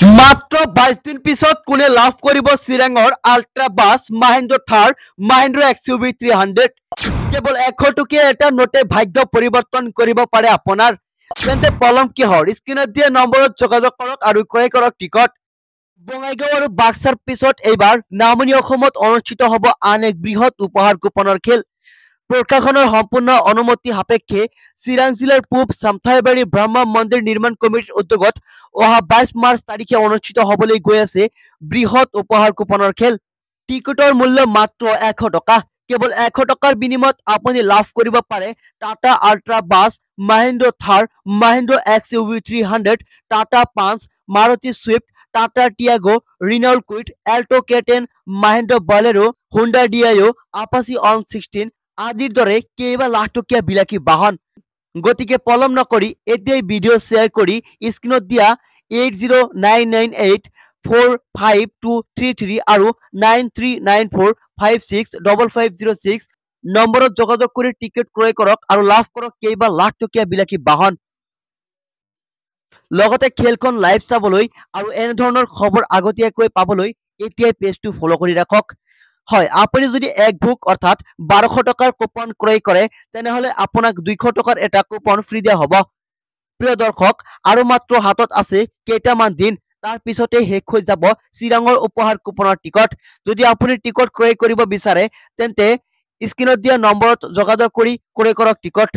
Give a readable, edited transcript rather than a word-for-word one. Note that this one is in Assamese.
মাত্ৰ 22 দিন পিছত কোনে লাভ কৰিব চিৰাঙৰ ultra bus Mahindra Thar Mahindra XUV 300 কেৱল 100 টকীয়া এটা নোটে ভাগ্য পৰিৱৰ্তন কৰিব পাৰে আপোনাৰ তেন্তে পলম কিহৰ স্ক্ৰীনত দিয়া নম্বৰত যোগাযোগ কৰক আৰু ক্ৰয় কৰক টিকট বঙাইগাঁও আৰু বাক্সাৰ পিছত এইবাৰ নামনি অসমত অনুষ্ঠিত হ'ব আন এক বৃহৎ উপহাৰ কুপনৰ খেল প্ৰশাসনৰ সম্পূৰ্ণ অনুমতি সাপেক্ষে চিৰাং জিলাৰ পূব চামথাইবাৰী ব্ৰহ্ম মন্দিৰ নিৰ্মাণ কমিটিৰ উদ্যোগত অহা 22 মাৰ্চ তাৰিখে অনুষ্ঠিত হ'বলৈ গৈ আছে বৃহৎ উপহাৰ কুপনৰ খেল টিকটৰ মূল্য মাত্ৰ 100 টকা কেৱল 100 টকাৰ বিনিময়ত আপুনি লাভ কৰিব পাৰে Tata Ultra bus Mahindra Thar Mahindra XUV 300 Tata Punch Maruti Swift Tata Tiago Renault Kwid Alto K10 Mahindra Bolero Honda Dio Apache অন 16 আদিৰ দৰে কেইবা লাখ টকীয়া বিলাসী বাহন গতিকে পলম নকৰি এতিয়াই ভিডিঅ' শ্বেয়াৰ কৰি স্ক্ৰীনত দিয়া 8099845233 আৰু 9394565506 নম্বৰত যোগাযোগ কৰি টিকেট ক্ৰয় কৰক আৰু লাভ কৰক কেইবা লাখ টকীয়া বিলাসী বাহন লগতে খেলখন লাইভ চাবলৈ আৰু এনে ধৰণৰ খবৰ আগতীয়াকৈ পাবলৈ এতিয়াই পেজটো ফলো কৰি ৰাখক হয় আপুনি যদি এক বুক অৰ্থাৎ 1200 টকাৰ কুপন ক্ৰয় কৰে তেনেহলে আপোনাক 200 টকাৰ এটা কুপন ফ্ৰী দিয়া হ'ব প্ৰিয় দৰ্শক আৰু মাত্ৰ হাতত আছে কেইটামান দিন তাৰ পিছতে শেষ হৈ যাব চিৰাঙৰ উপহাৰ কুপনৰ টিকট যদি আপুনি টিকট ক্ৰয় কৰিব বিচাৰে তেন্তে স্ক্ৰীনত দিয়া নম্বৰত যোগাযোগ কৰি ক্ৰয় কৰক টিকট